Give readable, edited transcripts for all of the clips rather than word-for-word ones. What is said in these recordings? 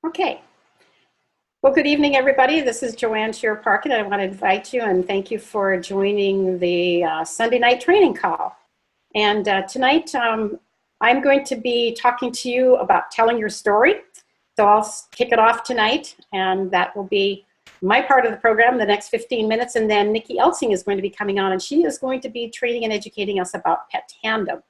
Okay. Well, good evening, everybody. This is Joanne Shearer, and I want to invite you and thank you for joining the Sunday night training call. And tonight, I'm going to be talking to you about telling your story. So I'll kick it off tonight, and that will be my part of the program, the next 15 minutes. And then Nikki Elsing is going to be coming on, and she is going to be training and educating us about Protandim.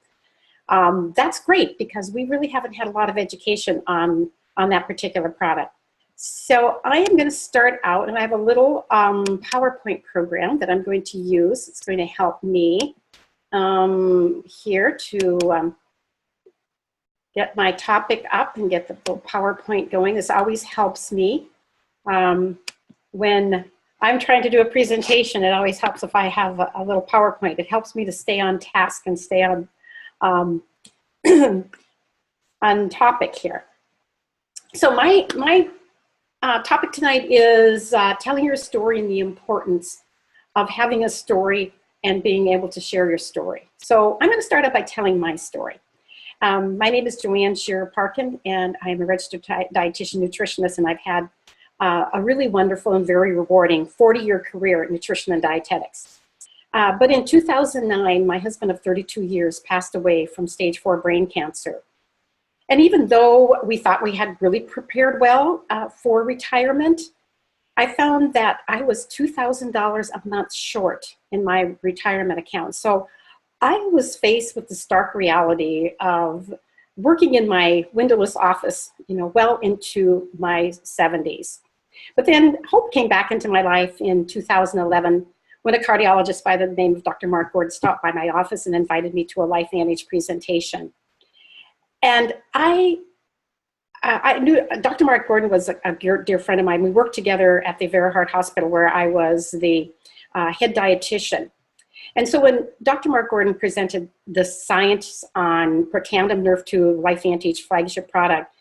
That's great because we really haven't had a lot of education on that particular product. So I am going to start out, and I have a little PowerPoint program that I'm going to use. It's going to help me here to get my topic up and get the little PowerPoint going. This always helps me when I'm trying to do a presentation. It always helps if I have a little PowerPoint. It helps me to stay on task and stay on on topic here. So my topic tonight is telling your story and the importance of having a story and being able to share your story. So I'm going to start out by telling my story. My name is Joanne Shearer, and I'm a registered dietitian nutritionist, and I've had a really wonderful and very rewarding 40-year career in nutrition and dietetics. But in 2009, my husband of 32 years passed away from stage 4 brain cancer. And even though we thought we had really prepared well for retirement, I found that I was $2,000 a month short in my retirement account. So I was faced with the stark reality of working in my windowless office, well into my 70s. But then hope came back into my life in 2011 when a cardiologist by the name of Dr. Mark Gordon stopped by my office and invited me to a Lifevantage presentation. And I knew Dr. Mark Gordon was a dear friend of mine. We worked together at the Vera Heart Hospital where I was the head dietitian. And so when Dr. Mark Gordon presented the science on Protandim Nerve 2 Lifevantage flagship product,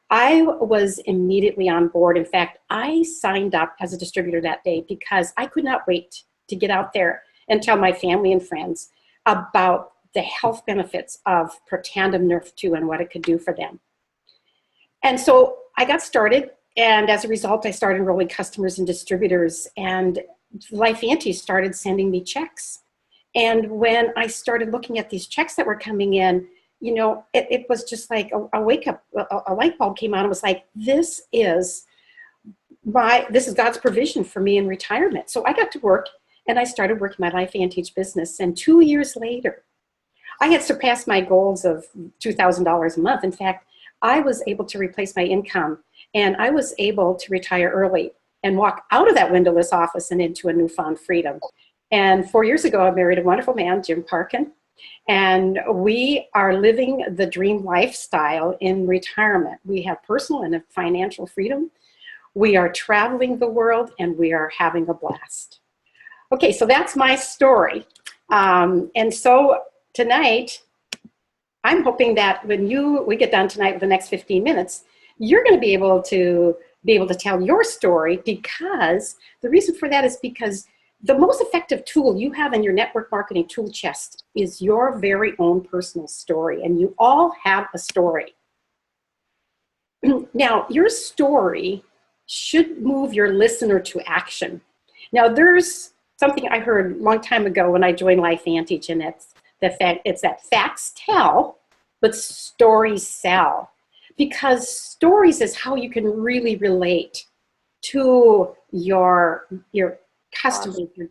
I was immediately on board. In fact, I signed up as a distributor that day because I could not wait to get out there and tell my family and friends about the health benefits of Protandim Nerve 2 and what it could do for them. And so I got started, and as a result, I started enrolling customers and distributors, and Lifevantage started sending me checks. And when I started looking at these checks that were coming in, it was just like a wake-up, a light bulb came on. It was like, this is God's provision for me in retirement. So I got to work, and I started working my Lifevantage business. And 2 years later, I had surpassed my goals of $2,000 a month. In fact, I was able to replace my income, and I was able to retire early and walk out of that windowless office and into a newfound freedom. And 4 years ago, I married a wonderful man, Jim Parkin, and we are living the dream lifestyle in retirement. We have personal and financial freedom. We are traveling the world, and we are having a blast. Okay, so that's my story. And so tonight, I'm hoping that when we get done tonight with the next 15 minutes, you're going to be able to tell your story, because the reason for that is because the most effective tool you have in your network marketing tool chest is your very own personal story, and you all have a story. Now, your story should move your listener to action. Now, there's something I heard a long time ago when I joined Lifevantage, and it's that facts tell, but stories sell. Because stories is how you can really relate to your customers, your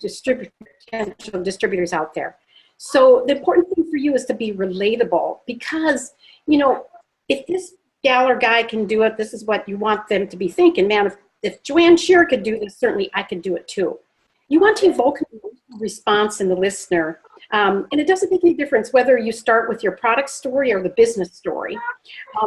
potential distributors out there. So the important thing for you is to be relatable, because, if this gal or guy can do it, this is what you want them to be thinking. Man, if Joanne Shearer could do this, certainly I could do it too. You want to evoke an emotional response in the listener. And it doesn't make any difference whether you start with your product story or the business story.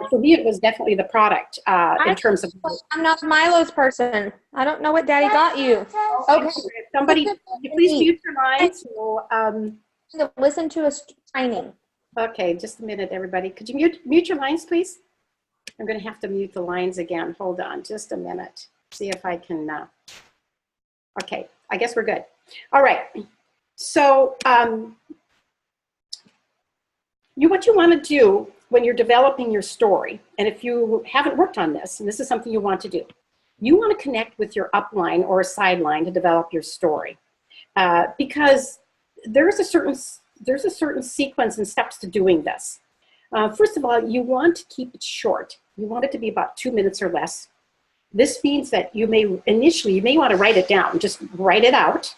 For me, it was definitely the product in terms of. I'm not Milo's person. I don't know what Daddy got you. Okay, somebody, please mute your lines. So, listen to us training. Okay, just a minute, everybody. Could you mute your lines, please? I'm going to have to mute the lines again. Hold on, just a minute. See if I can. Okay, I guess we're good. All right. So what you want to do when you're developing your story, and if you haven't worked on this, and this is something you want to do, you want to connect with your upline or a sideline to develop your story, because there's a certain sequence and steps to doing this. First of all, you want to keep it short. You want it to be about 2 minutes or less. This means that you may want to write it down. Just write it out.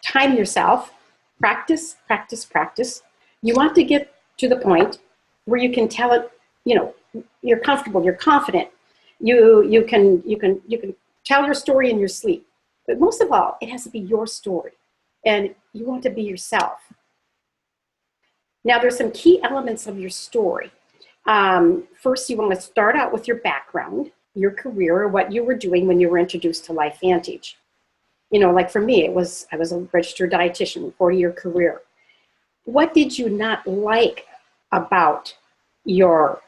Time yourself. Practice, practice, practice. You want to get to the point where you can tell it, you're comfortable, you're confident. You can tell your story in your sleep. But most of all, it has to be your story. And you want to be yourself. Now, there's some key elements of your story. First, you want to start out with your background, your career, or what you were doing when you were introduced to Lifevantage. Like for me, I was a registered dietitian, 40-year career. What did you not like about your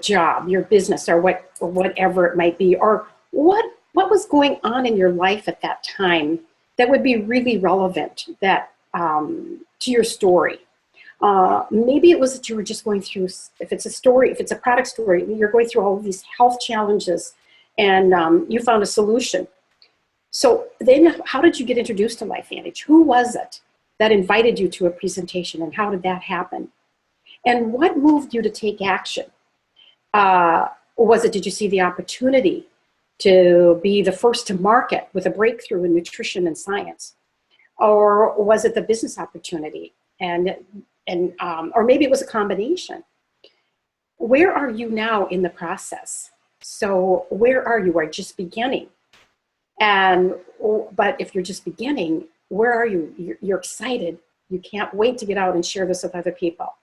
job, your business, or whatever it might be, or what was going on in your life at that time that would be really relevant to your story? Maybe it was that you were just going through, if it's a product story, you're going through all of these health challenges and you found a solution. So then how did you get introduced to Lifevantage? Who was it that invited you to a presentation, and how did that happen? And what moved you to take action? Did you see the opportunity to be the first to market with a breakthrough in nutrition and science? Or was it the business opportunity? Or maybe it was a combination. Where are you now in the process? So where are you? Are you just beginning? But if you're just beginning, where are you? You're excited. You can't wait to get out and share this with other people.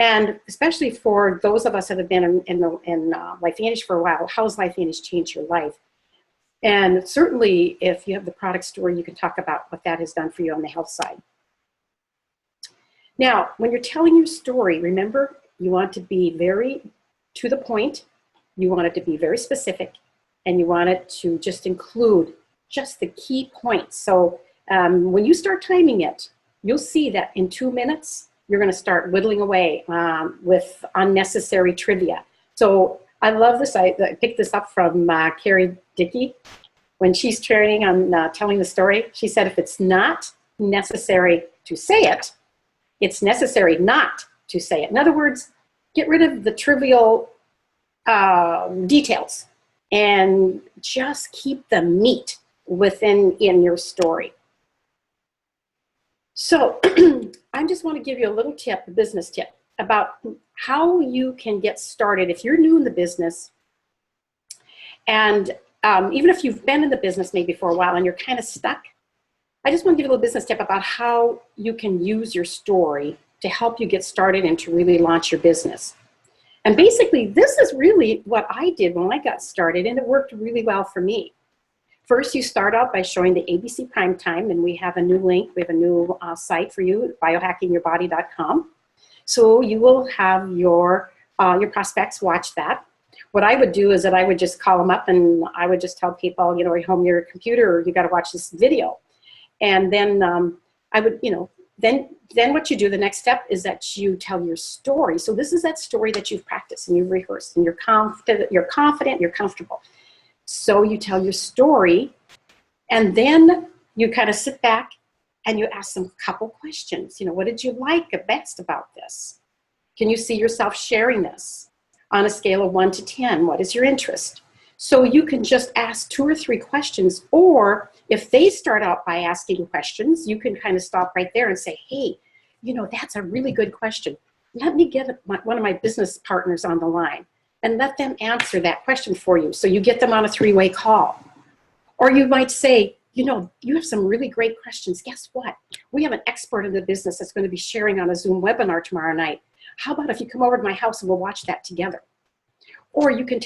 And especially for those of us that have been in Lifevantage for a while, how has Lifevantage changed your life? And certainly, if you have the product story, you can talk about what that has done for you on the health side. Now, when you're telling your story, remember, you want to be very to the point. You want it to be very specific, and you want it to just include just the key points. So when you start timing it, you'll see that in 2 minutes, you're going to start whittling away with unnecessary trivia. So I love this. I picked this up from Carrie Dickey. When she's training on telling the story, she said, if it's not necessary to say it, it's necessary not to say it. In other words, get rid of the trivial details and just keep the meat in your story. So I just want to give you a little tip, a business tip, about how you can get started if you're new in the business. And even if you've been in the business maybe for a while and you're kind of stuck, I just want to give you a little business tip about how you can use your story to help you get started and to really launch your business. And basically, this is really what I did when I got started, and it worked really well for me. First, you start out by showing the ABC Primetime, and we have a new link. We have a new site for you, biohackingyourbody.com. So you will have your prospects watch that. What I would do is that I would just call them up, and I would just tell people, at home your computer, you got to watch this video. And then I would, then what you do, the next step is that you tell your story. So this is that story that you've practiced and you've rehearsed, and you're confident, you're comfortable. So you tell your story, and then you kind of sit back and you ask them a couple questions. What did you like best about this? Can you see yourself sharing this? On a scale of 1 to 10, what is your interest? So you can just ask 2 or 3 questions, or if they start out by asking questions, you can kind of stop right there and say, hey, that's a really good question. Let me get one of my business partners on the line and let them answer that question for you. So you get them on a 3-way call. Or you might say, you have some really great questions. Guess what? We have an expert in the business that's going to be sharing on a Zoom webinar tomorrow night. How about if you come over to my house and we'll watch that together? Or you can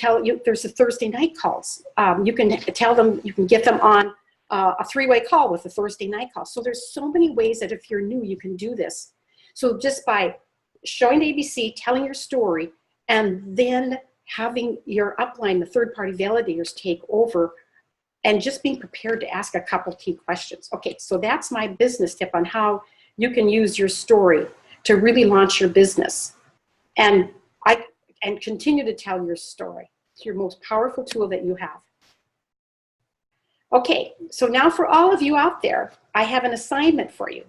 there's a Thursday night calls. You can tell them, you can get them on a 3-way call with a Thursday night call. So there's so many ways that if you're new, you can do this. So just by showing the ABC, telling your story, and then having your upline, the third-party validators, take over, and just being prepared to ask a couple key questions. Okay, so that's my business tip on how you can use your story to really launch your business. and continue to tell your story. It's your most powerful tool that you have. Okay, so now for all of you out there, I have an assignment for you.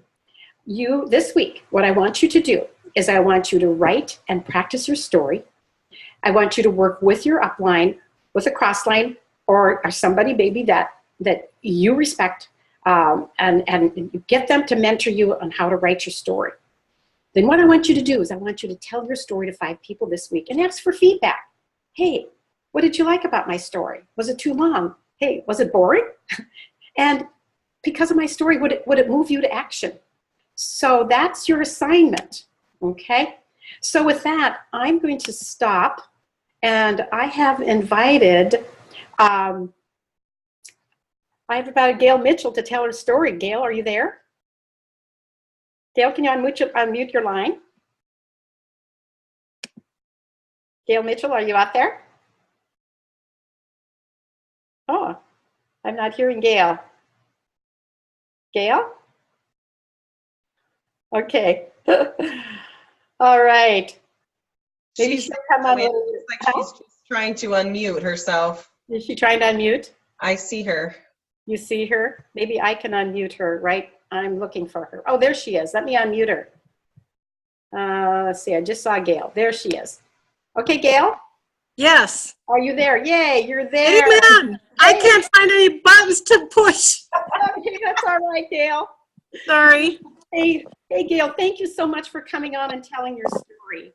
This week, what I want you to do is I want you to write and practice your story. I want you to work with your upline, with a crossline, or somebody maybe that you respect, and get them to mentor you on how to write your story. Then what I want you to do is I want you to tell your story to 5 people this week and ask for feedback. Hey, what did you like about my story? Was it too long? Hey, was it boring? And because of my story, would it move you to action? So that's your assignment, okay? So with that, I'm going to stop, and I have invited Gail Mitchell to tell her story. Gail, are you there? Gail, can you unmute your line? Gail Mitchell, are you out there? Oh, I'm not hearing Gail. Gail? Okay. All right. Maybe she'll come on. It looks like she's just trying to unmute herself. Is she trying to unmute? I see her. You see her? Maybe I can unmute her, right? I'm looking for her. Oh, there she is. Let me unmute her. Let's see. I just saw Gail. There she is. Okay, Gail? Yes. Are you there? Yay, you're there. Amen. I can't find any buttons to push. Okay, that's all right, Gail. Sorry. Hey, Gail, thank you so much for coming on and telling your story.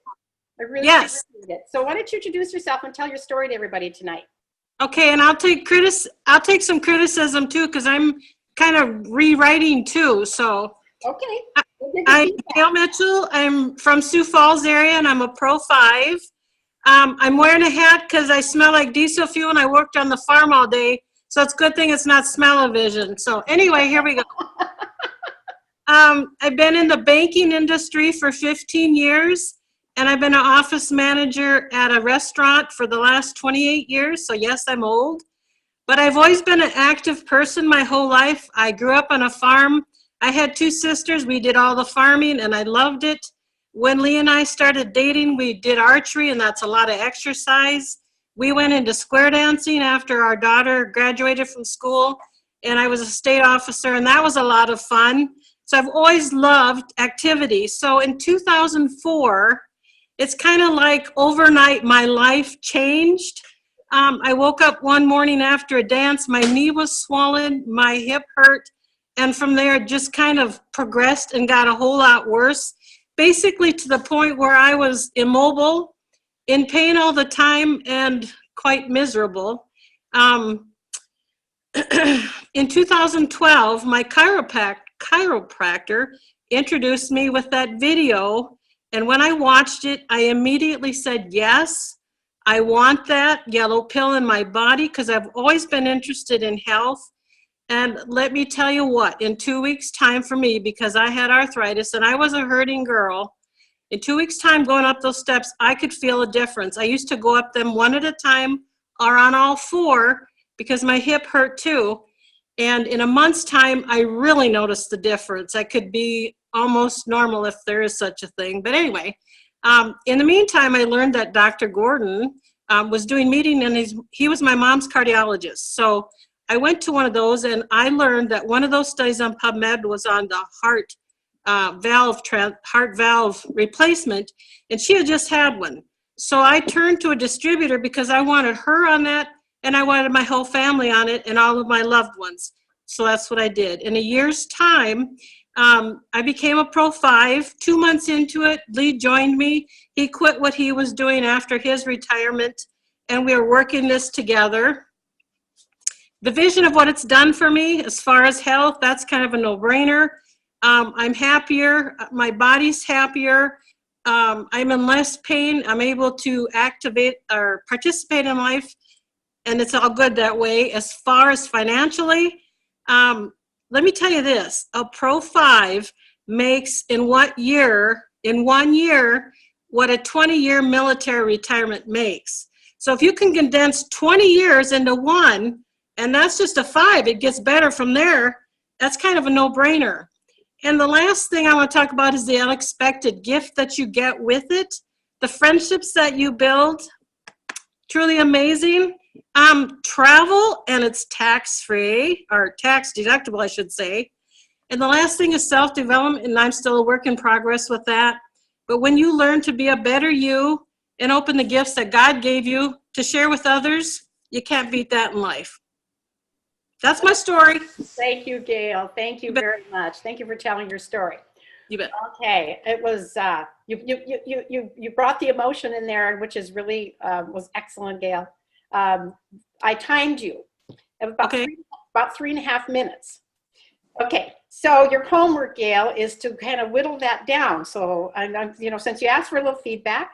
I really appreciate it. So why don't you introduce yourself and tell your story to everybody tonight? Okay, and I'll take some criticism too, because I'm kind of rewriting too. So okay. I'm Gail Mitchell. I'm from Sioux Falls area, and I'm a Pro 5. I'm wearing a hat because I smell like diesel fuel, and I worked on the farm all day. So it's a good thing it's not smell-o-vision. So anyway, here we go. I've been in the banking industry for 15 years, and I've been an office manager at a restaurant for the last 28 years. So yes, I'm old, but I've always been an active person my whole life. I grew up on a farm. I had 2 sisters. We did all the farming, and I loved it. When Lee and I started dating, we did archery, and that's a lot of exercise. We went into square dancing after our daughter graduated from school, and I was a state officer, and that was a lot of fun. So I've always loved activity. So in 2004, it's kind of like overnight my life changed. I woke up one morning after a dance, my knee was swollen, my hip hurt, and from there it just kind of progressed and got a whole lot worse, basically to the point where I was immobile, in pain all the time, and quite miserable. In 2012, my chiropractor introduced me with that video, and when I watched it, I immediately said, yes, I want that yellow pill in my body because I've always been interested in health. And let me tell you what, in 2 weeks' time for me, because I had arthritis and I was a hurting girl, in 2 weeks' time going up those steps, I could feel a difference. I used to go up them one at a time or on all 4 because my hip hurt too. And in a month's time, I really noticed the difference. I could be almost normal if there is such a thing. But anyway, in the meantime, I learned that Dr. Gordon was doing meeting, and he was my mom's cardiologist. So I went to one of those, and I learned that one of those studies on PubMed was on the heart valve replacement, and she had just had one. So I turned to a distributor because I wanted her on that, and I wanted my whole family on it and all of my loved ones. So that's what I did. In a year's time, I became a Pro 5. 2 months into it, Lee joined me. He quit what he was doing after his retirement, and we were working this together. The vision of what it's done for me as far as health, that's kind of a no-brainer. I'm happier. My body's happier. I'm in less pain. I'm able to activate or participate in life, and it's all good that way. As far as financially, let me tell you this, a Pro 5 makes in 1 year, what a 20-year military retirement makes. So if you can condense 20 years into 1, and that's just a 5, it gets better from there, that's kind of a no-brainer. And the last thing I want to talk about is the unexpected gift that you get with it. the friendships that you build, truly amazing. Travel, and it's tax-free, or tax-deductible, I should say. And the last thing is self-development, and I'm still a work in progress with that. But when you learn to be a better you and open the gifts that God gave you to share with others, you can't beat that in life. That's my story. Thank you, Gail. Thank you very much. Thank you for telling your story. You bet. Okay, it was you brought the emotion in there, which is really was excellent, Gail. I timed you about Okay. about 3.5 minutes. Okay, so your homework, Gail, is to kind of whittle that down. So I'm since you asked for a little feedback,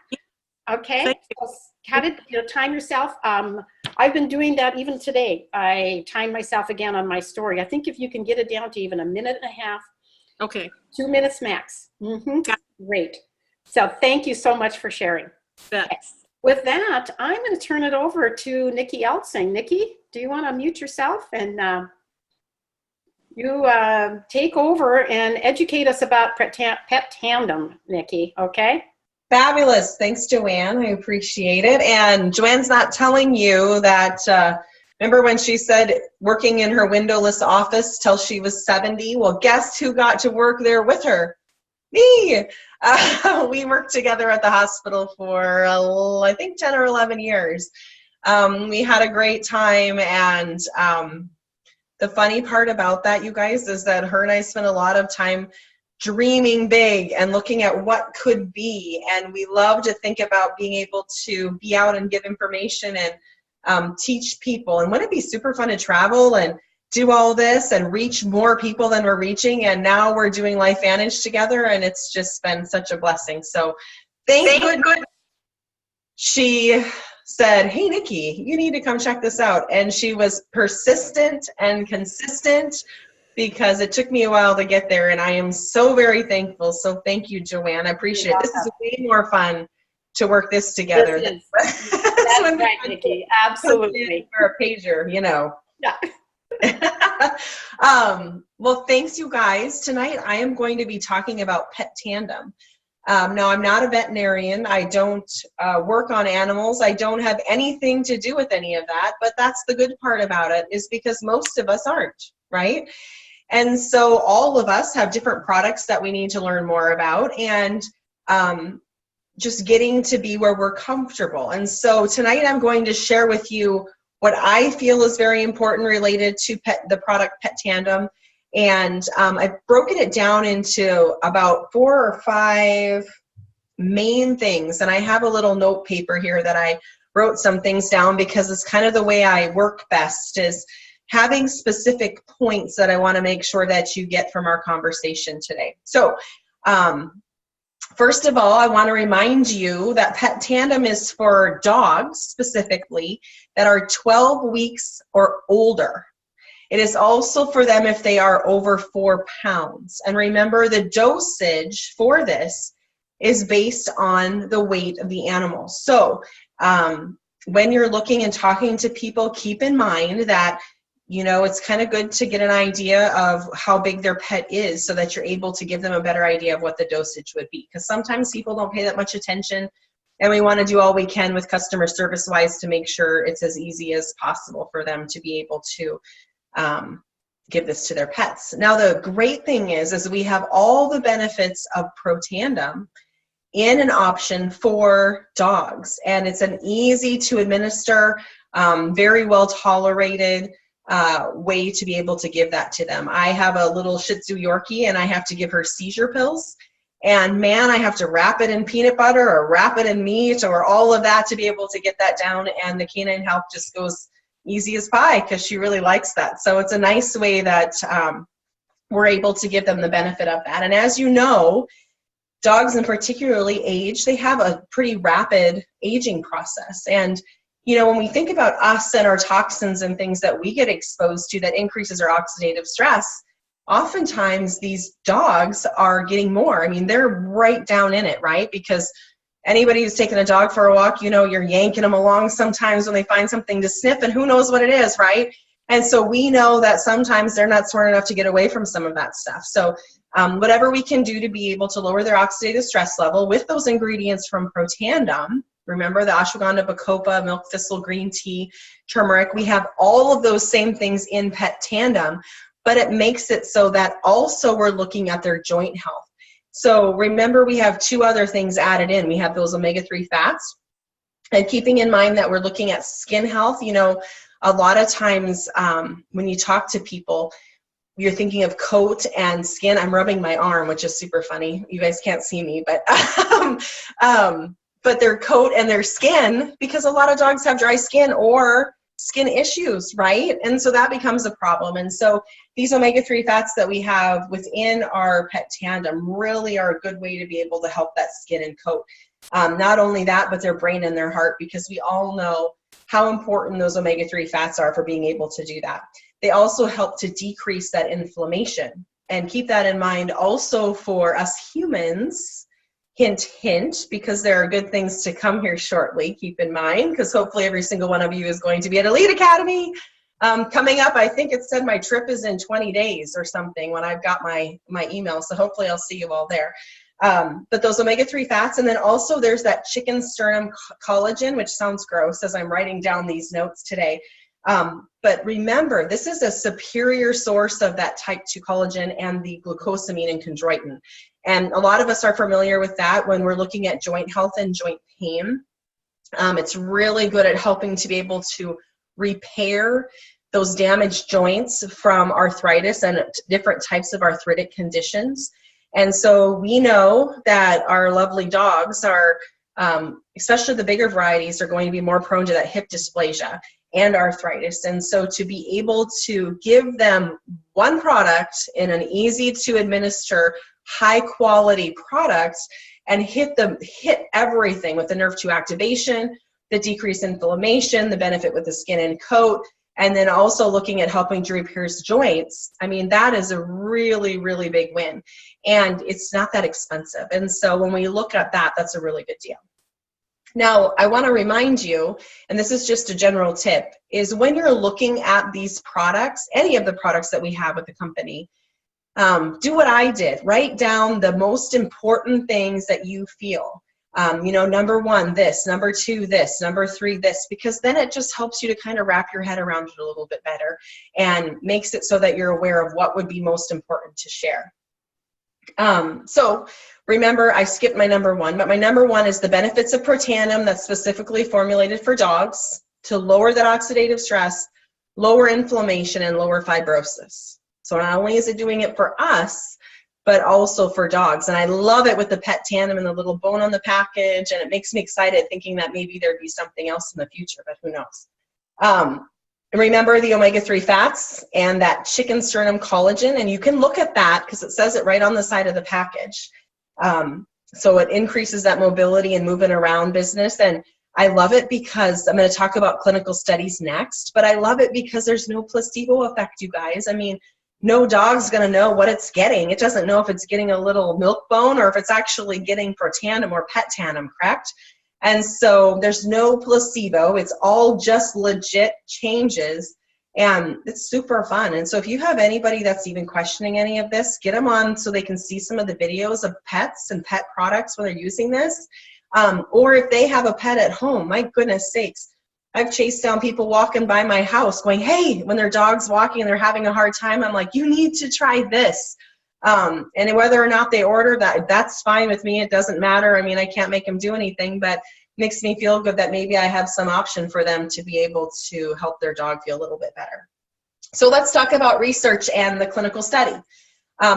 okay. Thank So how did time yourself? I've been doing that even today. I time myself again on my story. I think if you can get it down to even 1.5 minutes. Okay. 2 minutes max. Great. So thank you so much for sharing. Bet. Okay. With that, I'm going to turn it over to Nikki Eltsing. Nikki, do you want to mute yourself and you take over and educate us about pet tandem, Nikki, okay? Fabulous. Thanks, Joanne. I appreciate it. And Joanne's not telling you that, remember when she said working in her windowless office till she was 70? Well, guess who got to work there with her? Me. We worked together at the hospital for, I think, 10 or 11 years. We had a great time. And the funny part about that, you guys, is that her and I spent a lot of time dreaming big and looking at what could be. And we love to think about being able to be out and give information and teach people. And wouldn't it be super fun to travel and do all this and reach more people than we're reaching? And now we're doing Lifevantage together, and it's just been such a blessing. So thank goodness she said, hey, Nikki, you need to come check this out. And she was persistent and consistent, because it took me a while to get there, and I am so very thankful. So thank you, Joanne. I appreciate it. This is way more fun to work this together. That's right, Nikki. Absolutely. For a pager, you know. Yeah. Well, thanks, you guys. Tonight I am going to be talking about pet tandem. Now, I'm not a veterinarian. I don't work on animals. I don't have anything to do with any of that. But that's the good part about it, is because most of us aren't, right? And so all of us have different products that we need to learn more about, and just getting to be where we're comfortable. And so tonight I'm going to share with you what I feel is very important related to the product Pet Tandem. And I've broken it down into about 4 or 5 main things. And I have a little note paper here that I wrote some things down, because it's kind of the way I work best, is having specific points that I want to make sure that you get from our conversation today. So first of all, I want to remind you that Pet Tandem is for dogs specifically that are 12 weeks or older. It is also for them if they are over 4 pounds. And remember, the dosage for this is based on the weight of the animal. So when you're looking and talking to people, keep in mind that, you know, it's kind of good to get an idea of how big their pet is, so that you're able to give them a better idea of what the dosage would be. Because sometimes people don't pay that much attention, and we want to do all we can with customer service wise to make sure it's as easy as possible for them to be able to give this to their pets. Now, the great thing is we have all the benefits of Protandim in an option for dogs, and it's an easy to administer, very well tolerated way to be able to give that to them. I have a little Shih Tzu Yorkie, and I have to give her seizure pills, and man, I have to wrap it in peanut butter or wrap it in meat or all of that to be able to get that down, and the canine help just goes easy as pie because she really likes that. So it's a nice way that we're able to give them the benefit of that. And as you know, dogs, and particularly age, they have a pretty rapid aging process. And you know, when we think about us and our toxins and things that we get exposed to that increases our oxidative stress, oftentimes these dogs are getting more. I mean, they're right down in it, right? Because anybody who's taken a dog for a walk, you know, you're yanking them along sometimes when they find something to sniff, and who knows what it is, right? And so we know that sometimes they're not smart enough to get away from some of that stuff. So whatever we can do to be able to lower their oxidative stress level with those ingredients from Protandim, remember the ashwagandha, bacopa, milk thistle, green tea, turmeric, we have all of those same things in Protandim, but it makes it so that also we're looking at their joint health. So remember, we have 2 other things added in. We have those omega-3 fats, and keeping in mind that we're looking at skin health. You know, a lot of times when you talk to people, you're thinking of coat and skin. I'm rubbing my arm, which is super funny. You guys can't see me, but their coat and their skin, because a lot of dogs have dry skin or skin issues, right? And so that becomes a problem. And so these omega-3 fats that we have within our Protandim really are a good way to be able to help that skin and coat. Not only that, but their brain and their heart, because we all know how important those omega-3 fats are for being able to do that. They also help to decrease that inflammation. And keep that in mind also for us humans. Hint, hint, because there are good things to come here shortly, keep in mind, because hopefully every single one of you is going to be at Elite Academy. Coming up, I think it said my trip is in 20 days or something when I've got my email, so hopefully I'll see you all there. But those omega-3 fats, and then also there's that chicken sternum collagen, which sounds gross as I'm writing down these notes today. But remember, this is a superior source of that type 2 collagen and the glucosamine and chondroitin. And a lot of us are familiar with that when we're looking at joint health and joint pain. It's really good at helping to be able to repair those damaged joints from arthritis and different types of arthritic conditions. And so we know that our lovely dogs are, especially the bigger varieties, are going to be more prone to that hip dysplasia and arthritis. And so to be able to give them one product in an easy to administer, high quality product and hit everything with the nerve 2 activation, the decreased inflammation, the benefit with the skin and coat, and then also looking at helping to repair joints. I mean, that is a really, really big win. And it's not that expensive. And so when we look at that, that's a really good deal. Now, I want to remind you, and this is just a general tip, is when you're looking at these products, any of the products that we have with the company, do what I did. Write down the most important things that you feel. You know, number 1, this, number 2, this, number 3, this, because then it just helps you to kind of wrap your head around it a little bit better and makes it so that you're aware of what would be most important to share. So remember, I skipped my number 1, but my number 1 is the benefits of Protandim that's specifically formulated for dogs to lower that oxidative stress, lower inflammation, and lower fibrosis. So not only is it doing it for us, but also for dogs. And I love it with the Protandim and the little bone on the package, and it makes me excited thinking that maybe there'd be something else in the future, but who knows. Remember the omega-3 fats and that chicken sternum collagen, and you can look at that because it says it right on the side of the package. So it increases that mobility and moving around business. And I love it because I'm going to talk about clinical studies next, but I love it because there's no placebo effect, you guys. I mean, no dog's going to know what it's getting. It doesn't know if it's getting a little milk bone or if it's actually getting Protandim or Protandim, correct? And so there's no placebo. It's all just legit changes, and it's super fun. And so if you have anybody that's even questioning any of this, get them on so they can see some of the videos of pets and pet products when they're using this. Or if they have a pet at home, my goodness sakes, I've chased down people walking by my house going, hey, when their dog's walking and they're having a hard time, I'm like, you need to try this. And whether or not they order that, that's fine with me. It doesn't matter. I mean, I can't make them do anything, but it makes me feel good that maybe I have some option for them to be able to help their dog feel a little bit better. So let's talk about research and the clinical study.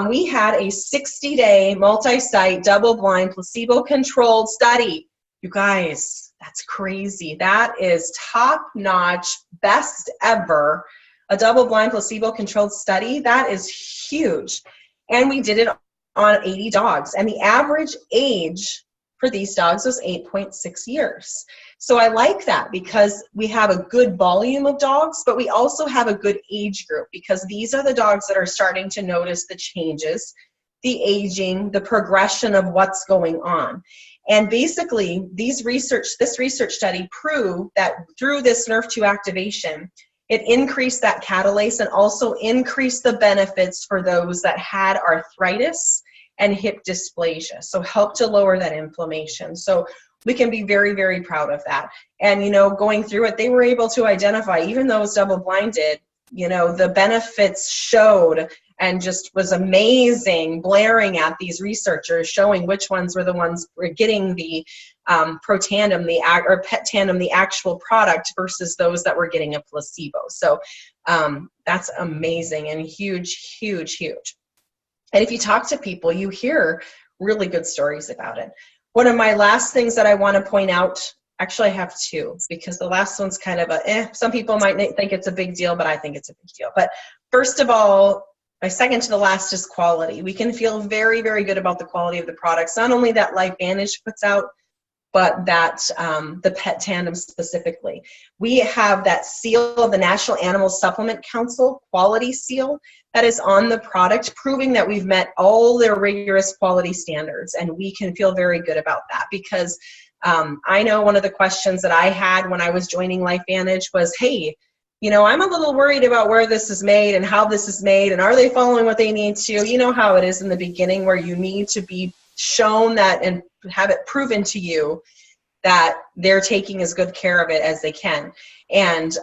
We had a 60-day multi-site, double-blind, placebo-controlled study. You guys, that's crazy. That is top-notch, best ever. A double-blind, placebo-controlled study. That is huge. And we did it on 80 dogs. And the average age for these dogs was 8.6 years. So I like that because we have a good volume of dogs, but we also have a good age group because these are the dogs that are starting to notice the changes, the aging, the progression of what's going on. And basically, this research study proved that through this nerve 2 activation, it increased that catalase and also increased the benefits for those that had arthritis and hip dysplasia. So help to lower that inflammation. So we can be very, very proud of that. And, you know, going through it, they were able to identify, even though it was double-blinded, you know, the benefits showed and just was amazing, blaring at these researchers, showing which ones were the ones who were getting the Protandim, or Protandim, the actual product, versus those that were getting a placebo. So that's amazing and huge, huge, huge. And if you talk to people, you hear really good stories about it. One of my last things that I want to point out, actually I have two, because the last one's kind of some people might think it's a big deal, but I think it's a big deal. But first of all, my second to the last is quality. We can feel very, very good about the quality of the products, not only that Lifevantage puts out, but that the Protandim specifically. We have that seal of the National Animal Supplement Council quality seal that is on the product, proving that we've met all their rigorous quality standards, and we can feel very good about that, because I know one of the questions that I had when I was joining Lifevantage was, hey, you know, I'm a little worried about where this is made and how this is made, and are they following what they need to? You know how it is in the beginning, where you need to be shown that and have it proven to you that they're taking as good care of it as they can. And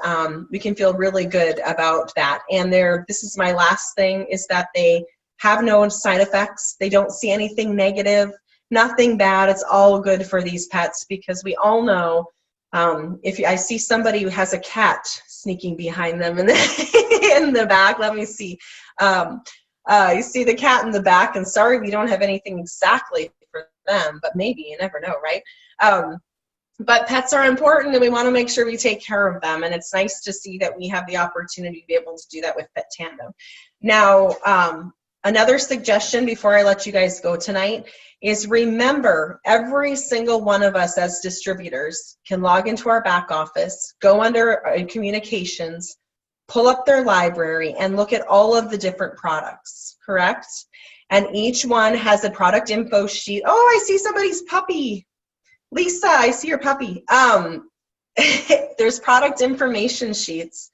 we can feel really good about that. And this is my last thing, is that they have no side effects. They don't see anything negative, nothing bad. It's all good for these pets, because we all know, if I see somebody who has a cat sneaking behind them in the back, let me see. You see the cat in the back, and sorry, we don't have anything exactly for them, but maybe, you never know, right? But pets are important, and we want to make sure we take care of them. And it's nice to see that we have the opportunity to be able to do that with Protandim. Now, another suggestion before I let you guys go tonight is, remember, every single one of us as distributors can log into our back office, go under communications, pull up their library, and look at all of the different products, correct? And each one has a product info sheet. Oh, I see somebody's puppy. Lisa, I see your puppy. There's product information sheets.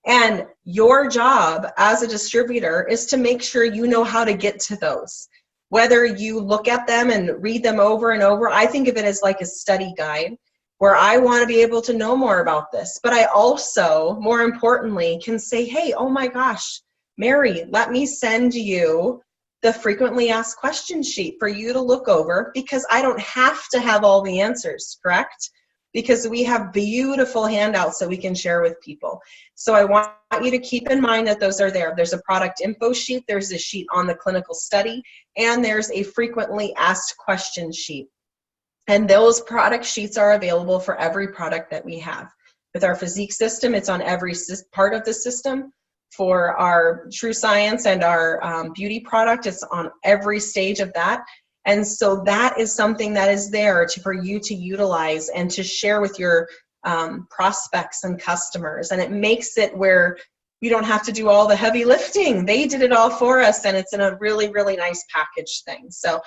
And your job as a distributor is to make sure you know how to get to those. Whether you look at them and read them over and over, I think of it as like a study guide, where I want to be able to know more about this. But I also, more importantly, can say, hey, oh my gosh, Mary, let me send you the frequently asked questions sheet for you to look over, because I don't have to have all the answers, correct? Because we have beautiful handouts that we can share with people. So I want you to keep in mind that those are there. There's a product info sheet, there's a sheet on the clinical study, and there's a frequently asked questions sheet. And those product sheets are available for every product that we have. With our physique system, it's on every part of the system. For our True Science and our beauty product, it's on every stage of that. And so that is something that is there for you to utilize and to share with your prospects and customers. And it makes it where you don't have to do all the heavy lifting. They did it all for us, and it's in a really, really nice package thing. So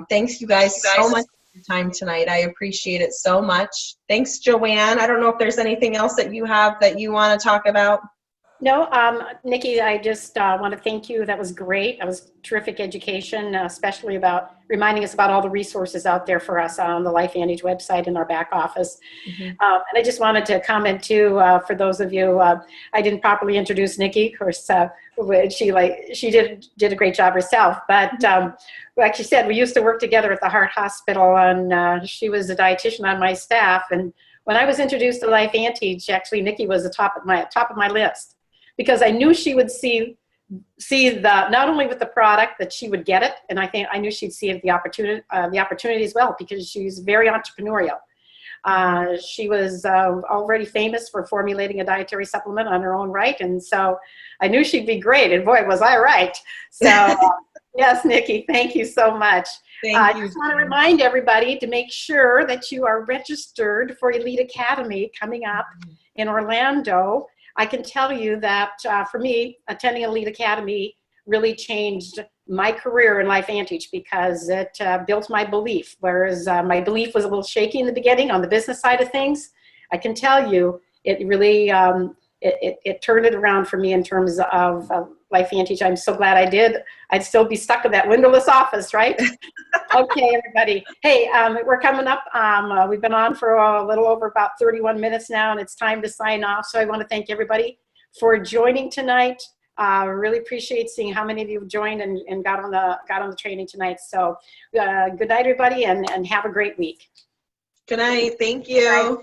thanks you guys so much for your time tonight. I appreciate it so much. Thanks, Joanne. I don't know if there's anything else that you have that you want to talk about. No, Nikki, I just want to thank you. That was great. That was terrific education, especially about reminding us about all the resources out there for us on the Lifevantage website in our back office. Mm-hmm. And I just wanted to comment too, for those of you, I didn't properly introduce Nikki. Of course, she did a great job herself. But like she said, we used to work together at the Heart Hospital, and she was a dietitian on my staff. And when I was introduced to Lifevantage, actually Nikki was the top of my list, because I knew she would see not only with the product that she would get it, and I knew she'd see the opportunity as well, because she's very entrepreneurial. She was already famous for formulating a dietary supplement on her own right, and so I knew she'd be great, and boy, was I right. So yes, Nikki, thank you so much. I just want to remind everybody to make sure that you are registered for Elite Academy coming up in Orlando. I can tell you that for me, attending Elite Academy really changed my career in Lifevantage, because it built my belief. Whereas my belief was a little shaky in the beginning on the business side of things, I can tell you it really it turned it around for me in terms of Lifevantage. I'm so glad I did. I'd still be stuck in that windowless office, right? Okay, everybody. Hey, we're coming up. We've been on for a little over about 31 minutes now, and it's time to sign off. So I want to thank everybody for joining tonight. Really appreciate seeing how many of you have joined and got on the training tonight. So good night, everybody, and have a great week. Good night. Thank you. Bye.